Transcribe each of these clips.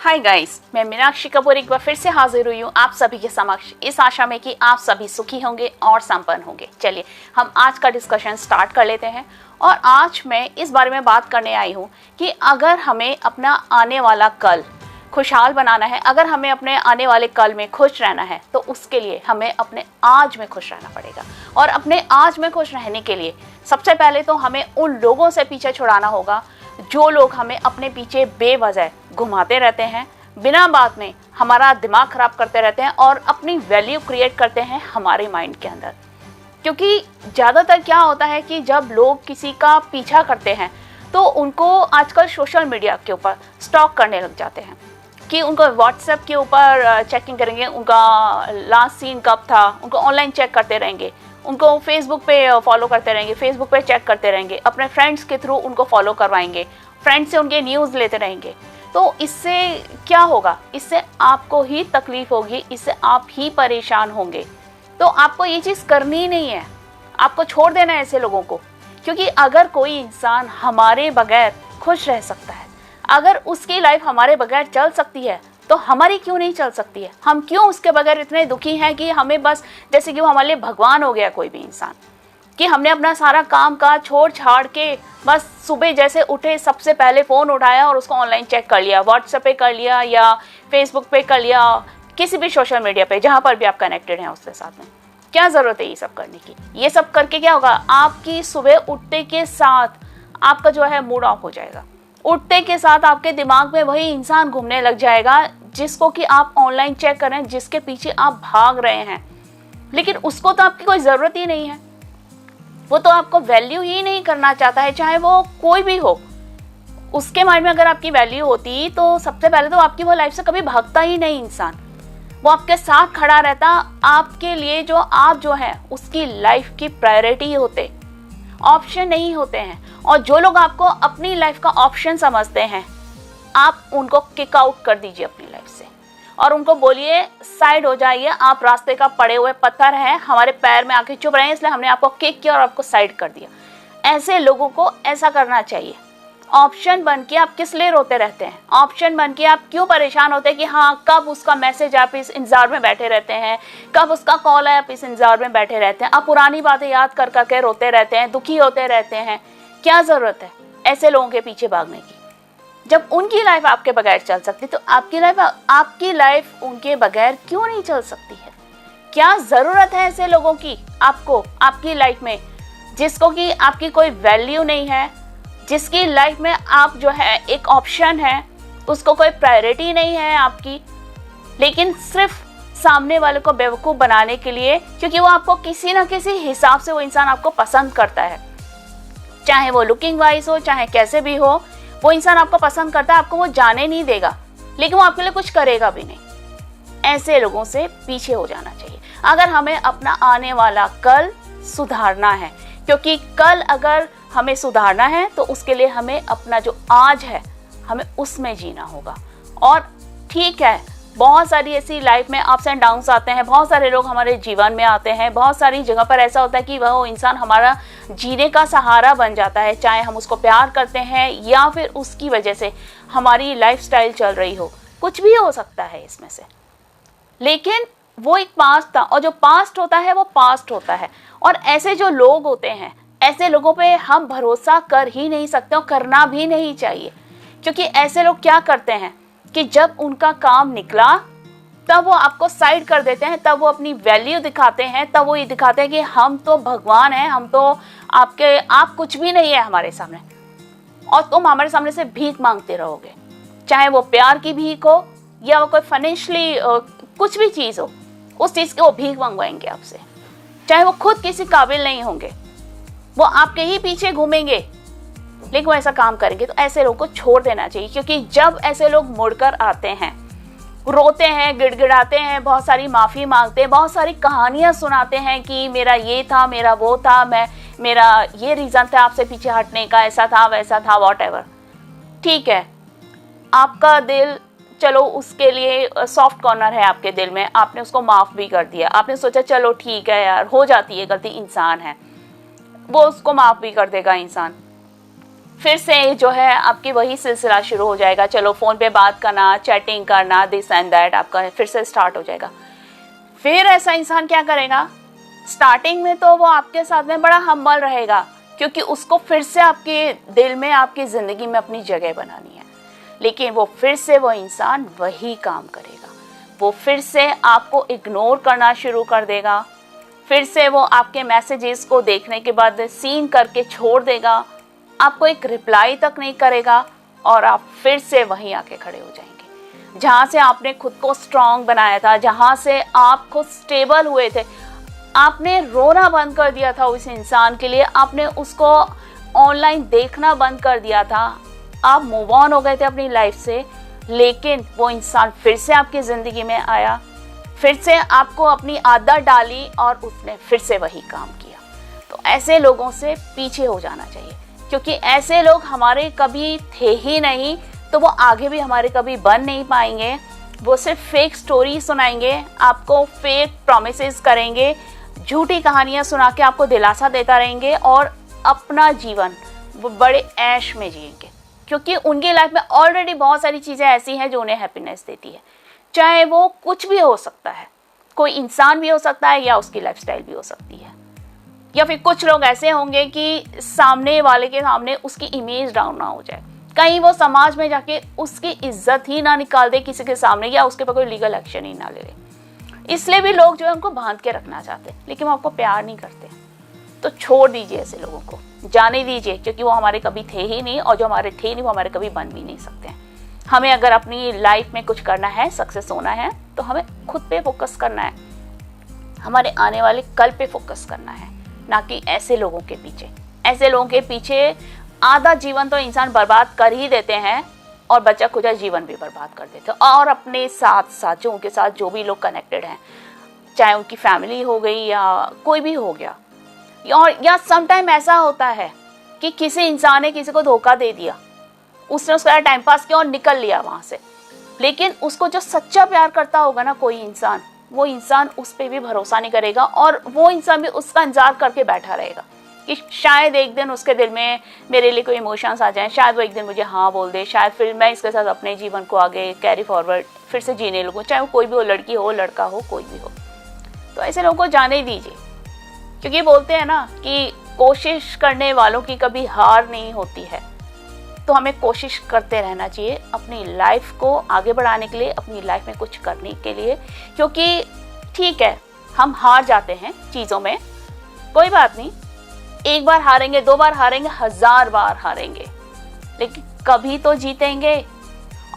Hi guys, मैं मीनाक्षी कपूर एक बार फिर से हाजिर हुई हूँ आप सभी के समक्ष इस आशा में कि आप सभी सुखी होंगे और संपन्न होंगे। चलिए हम आज का डिस्कशन स्टार्ट कर लेते हैं। और आज मैं इस बारे में बात करने आई हूँ कि अगर हमें अपना आने वाला कल खुशहाल बनाना है, अगर हमें अपने आने वाले कल में खुश रहना है, तो उसके लिए हमें अपने आज में खुश रहना पड़ेगा। और अपने आज में खुश रहने के लिए सबसे पहले तो हमें उन लोगों से पीछे छुड़ाना होगा जो लोग हमें अपने पीछे बेवजह घुमाते रहते हैं, बिना बात में हमारा दिमाग खराब करते रहते हैं और अपनी वैल्यू क्रिएट करते हैं हमारे माइंड के अंदर। क्योंकि ज़्यादातर क्या होता है कि जब लोग किसी का पीछा करते हैं तो उनको आजकल सोशल मीडिया के ऊपर स्टॉक करने लग जाते हैं कि उनको व्हाट्सएप के ऊपर चेकिंग करेंगे, उनका लास्ट सीन कब था, उनको ऑनलाइन चेक करते रहेंगे, उनको फेसबुक पे फॉलो करते रहेंगे, फेसबुक पे चेक करते रहेंगे, अपने फ्रेंड्स के थ्रू उनको फॉलो करवाएंगे, फ्रेंड्स से उनके न्यूज़ लेते रहेंगे। तो इससे क्या होगा? इससे आपको ही तकलीफ होगी, इससे आप ही परेशान होंगे। तो आपको ये चीज़ करनी ही नहीं है, आपको छोड़ देना है ऐसे लोगों को। क्योंकि अगर कोई इंसान हमारे बगैर खुश रह सकता है, अगर उसकी लाइफ हमारे बगैर चल सकती है, तो हमारी क्यों नहीं चल सकती है? हम क्यों उसके बगैर इतने दुखी हैं कि हमें बस जैसे कि वो हमारे लिए भगवान हो गया कोई भी इंसान, कि हमने अपना सारा काम काज छोड़ छाड़ के बस सुबह जैसे उठे सबसे पहले फ़ोन उठाया और उसको ऑनलाइन चेक कर लिया, व्हाट्सएप पे कर लिया या फेसबुक पे कर लिया, किसी भी सोशल मीडिया पे जहाँ पर भी आप कनेक्टेड हैं उसके साथ में। क्या ज़रूरत है ये सब करने की? ये सब करके क्या होगा? आपकी सुबह उठते के साथ आपका जो है मूड ऑफ हो जाएगा। उठते के साथ आपके दिमाग में वही इंसान घूमने लग जाएगा जिसको कि आप ऑनलाइन चेक कर रहे हैं, जिसके पीछे आप भाग रहे हैं, लेकिन उसको तो आपकी कोई ज़रूरत ही नहीं है। वो तो आपको वैल्यू ही नहीं करना चाहता है, चाहे वो कोई भी हो। उसके माइंड में अगर आपकी वैल्यू होती तो सबसे पहले तो आपकी वो लाइफ से कभी भागता ही नहीं इंसान। वो आपके साथ खड़ा रहता, आपके लिए जो आप जो हैं उसकी लाइफ की प्रायोरिटी होते, ऑप्शन नहीं होते हैं। और जो लोग आपको अपनी लाइफ का ऑप्शन समझते हैं, आप उनको किक आउट कर दीजिए अपनी लाइफ से और उनको बोलिए साइड हो जाइए, आप रास्ते का पड़े हुए पत्थर हैं, हमारे पैर में आके चुभ रहे हैं, इसलिए हमने आपको किक किया और आपको साइड कर दिया। ऐसे लोगों को ऐसा करना चाहिए। ऑप्शन बन के आप किस लिए रोते रहते हैं? ऑप्शन बन के आप क्यों परेशान होते हैं कि हाँ कब उसका मैसेज आप इस इंतजार में बैठे रहते हैं, कब उसका कॉल है आप इस इंतजार में बैठे रहते हैं, आप पुरानी बातें याद कर करके रोते रहते हैं, दुखी होते रहते हैं। क्या ज़रूरत है ऐसे लोगों के पीछे भागने की? जब उनकी लाइफ आपके बगैर चल सकती तो आपकी लाइफ उनके बगैर क्यों नहीं चल सकती है? क्या ज़रूरत है ऐसे लोगों की आपको आपकी लाइफ में, जिसको कि आपकी कोई वैल्यू नहीं है, जिसकी लाइफ में आप जो है एक ऑप्शन है, उसको कोई प्रायोरिटी नहीं है आपकी, लेकिन सिर्फ सामने वाले को बेवकूफ़ बनाने के लिए, क्योंकि वो आपको किसी ना किसी हिसाब से वो इंसान आपको पसंद करता है, चाहे वो लुकिंग वाइज हो, चाहे कैसे भी हो, वो इंसान आपको पसंद करता है। आपको वो जाने नहीं देगा, लेकिन वो आपके लिए कुछ करेगा भी नहीं। ऐसे लोगों से पीछे हो जाना चाहिए अगर हमें अपना आने वाला कल सुधारना है। क्योंकि कल अगर हमें सुधारना है तो उसके लिए हमें अपना जो आज है हमें उसमें जीना होगा। और ठीक है, बहुत सारी ऐसी लाइफ में अप्स एंड डाउन्स आते हैं, बहुत सारे लोग हमारे जीवन में आते हैं, बहुत सारी जगह पर ऐसा होता है कि वह इंसान हमारा जीने का सहारा बन जाता है, चाहे हम उसको प्यार करते हैं या फिर उसकी वजह से हमारी लाइफस्टाइल चल रही हो, कुछ भी हो सकता है इसमें से। लेकिन वो एक पास्ट था और जो पास्ट होता है वो पास्ट होता है। और ऐसे जो लोग होते हैं, ऐसे लोगों पे हम भरोसा कर ही नहीं सकते और करना भी नहीं चाहिए। क्योंकि ऐसे लोग क्या करते हैं कि जब उनका काम निकला तब वो आपको साइड कर देते हैं, तब वो अपनी वैल्यू दिखाते हैं, तब वो ये दिखाते हैं कि हम तो भगवान हैं, हम तो आप कुछ भी नहीं है हमारे सामने और तुम हमारे सामने से भीख मांगते रहोगे। चाहे वो प्यार की भीख हो या वो कोई फाइनेंशियली कुछ भी चीज़ हो, उस चीज़ की वो भीख मंगवाएंगे आपसे। चाहे वो खुद किसी काबिल नहीं होंगे, वो आपके ही पीछे घूमेंगे, लेकिन वो ऐसा काम करेंगे। तो ऐसे लोगों को छोड़ देना चाहिए। क्योंकि जब ऐसे लोग मुड़कर आते हैं, रोते हैं, गिड़गिड़ाते हैं, बहुत सारी माफ़ी मांगते हैं, बहुत सारी कहानियां सुनाते हैं कि मेरा ये था, मेरा वो था, मेरा ये रीज़न था आपसे पीछे हटने का, ऐसा था वैसा था, वॉटएवर। ठीक है, आपका दिल, चलो उसके लिए सॉफ्ट कॉर्नर है आपके दिल में, आपने उसको माफ़ भी कर दिया, आपने सोचा चलो ठीक है यार, हो जाती है गलती, इंसान है, वो उसको माफ़ भी कर देगा इंसान। फिर से जो है आपकी वही सिलसिला शुरू हो जाएगा, चलो फ़ोन पे बात करना, चैटिंग करना, दिस एंड दैट आपका फिर से स्टार्ट हो जाएगा। फिर ऐसा इंसान क्या करेगा, स्टार्टिंग में तो वो आपके साथ में बड़ा हम्बल रहेगा, क्योंकि उसको फिर से आपके दिल में, आपकी ज़िंदगी में अपनी जगह बनानी है। लेकिन वो फिर से वो इंसान वही काम करेगा, वो फिर से आपको इग्नोर करना शुरू कर देगा, फिर से वो आपके मैसेजेस को देखने के बाद सीन करके छोड़ देगा, आपको एक रिप्लाई तक नहीं करेगा, और आप फिर से वहीं आके खड़े हो जाएंगे जहाँ से आपने खुद को स्ट्रांग बनाया था, जहाँ से आप खुद स्टेबल हुए थे। आपने रोना बंद कर दिया था उस इंसान के लिए, आपने उसको ऑनलाइन देखना बंद कर दिया था, आप मूव ऑन हो गए थे अपनी लाइफ से, लेकिन वो इंसान फिर से आपकी ज़िंदगी में आया, फिर से आपको अपनी आदत डाली और उसने फिर से वही काम किया। तो ऐसे लोगों से पीछे हो जाना चाहिए, क्योंकि ऐसे लोग हमारे कभी थे ही नहीं, तो वो आगे भी हमारे कभी बन नहीं पाएंगे। वो सिर्फ फेक स्टोरी सुनाएंगे, आपको फेक प्रॉमिसेस करेंगे, झूठी कहानियाँ सुना के आपको दिलासा देता रहेंगे, और अपना जीवन वो बड़े ऐश में जिएंगे, क्योंकि उनकी लाइफ में ऑलरेडी बहुत सारी चीज़ें ऐसी हैं जो उन्हें हैप्पीनेस देती है। चाहे वो कुछ भी हो सकता है, कोई इंसान भी हो सकता है, या उसकी लाइफस्टाइल भी हो सकती है, या फिर कुछ लोग ऐसे होंगे कि सामने वाले के सामने उसकी इमेज डाउन ना हो जाए, कहीं वो समाज में जाके उसकी इज्जत ही ना निकाल दे किसी के सामने, या उसके पर कोई लीगल एक्शन ही ना ले ले। इसलिए भी लोग जो है उनको बांध के रखना चाहते हैं, लेकिन वो आपको प्यार नहीं करते। तो छोड़ दीजिए ऐसे लोगों को, जाने दीजिए, क्योंकि वो हमारे कभी थे ही नहीं, और जो हमारे थे नहीं वो हमारे कभी बन भी नहीं सकते हैं। हमें अगर अपनी लाइफ में कुछ करना है, सक्सेस होना है, तो हमें खुद पे फोकस करना है, हमारे आने वाले कल पे फोकस करना है, ना कि ऐसे लोगों के पीछे। ऐसे लोगों के पीछे आधा जीवन तो इंसान बर्बाद कर ही देते हैं, और बचा खुचा जीवन भी बर्बाद कर देते हैं। और अपने साथ साथ जो उनके साथ जो भी लोग कनेक्टेड हैं, चाहे उनकी फैमिली हो गई या कोई भी हो गया, और या समटाइम ऐसा होता है कि किसी इंसान ने किसी को धोखा दे दिया, उसने उसका टाइम पास किया और निकल लिया वहाँ से, लेकिन उसको जो सच्चा प्यार करता होगा ना कोई इंसान, वो इंसान उस पर भी भरोसा नहीं करेगा, और वो इंसान भी उसका इंतजार करके बैठा रहेगा कि शायद एक दिन उसके दिल में मेरे लिए कोई इमोशंस आ जाएं, शायद वो एक दिन मुझे हाँ बोल दे, शायद फिर मैं इसके साथ अपने जीवन को आगे कैरी फॉरवर्ड फिर से जीने लगूँ, चाहे वो कोई भी हो, लड़की हो, लड़का हो, कोई भी हो। तो ऐसे लोगों को जाने दीजिए, क्योंकि बोलते हैं ना कि कोशिश करने वालों की कभी हार नहीं होती है। तो हमें कोशिश करते रहना चाहिए अपनी लाइफ को आगे बढ़ाने के लिए, अपनी लाइफ में कुछ करने के लिए, क्योंकि ठीक है हम हार जाते हैं चीज़ों में, कोई बात नहीं, एक बार हारेंगे, 2 बार हारेंगे, 1000 बार हारेंगे, लेकिन कभी तो जीतेंगे।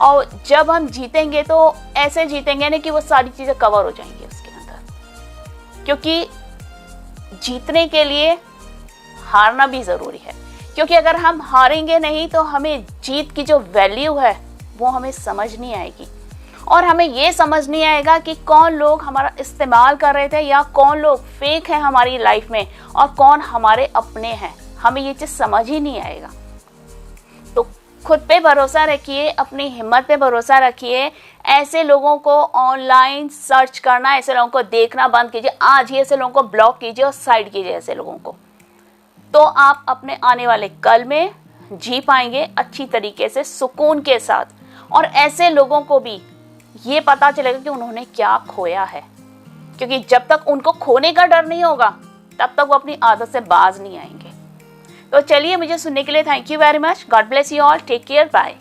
और जब हम जीतेंगे तो ऐसे जीतेंगे ना कि वो सारी चीज़ें कवर हो जाएंगी उसके अंदर, क्योंकि जीतने के लिए हारना भी ज़रूरी है। क्योंकि अगर हम हारेंगे नहीं तो हमें जीत की जो वैल्यू है वो हमें समझ नहीं आएगी, और हमें ये समझ नहीं आएगा कि कौन लोग हमारा इस्तेमाल कर रहे थे, या कौन लोग फेक हैं हमारी लाइफ में, और कौन हमारे अपने हैं। हमें ये चीज़ समझ ही नहीं आएगा। तो खुद पे भरोसा रखिए, अपनी हिम्मत पे भरोसा रखिए। ऐसे लोगों को ऑनलाइन सर्च करना, ऐसे लोगों को देखना बंद कीजिए। आज ही ऐसे लोगों को ब्लॉक कीजिए और साइड कीजिए ऐसे लोगों को। तो आप अपने आने वाले कल में जी पाएंगे अच्छी तरीके से, सुकून के साथ। और ऐसे लोगों को भी ये पता चलेगा कि उन्होंने क्या खोया है, क्योंकि जब तक उनको खोने का डर नहीं होगा तब तक वो अपनी आदत से बाज नहीं आएंगे। तो चलिए, मुझे सुनने के लिए thank you very much. God bless you all, take care, bye.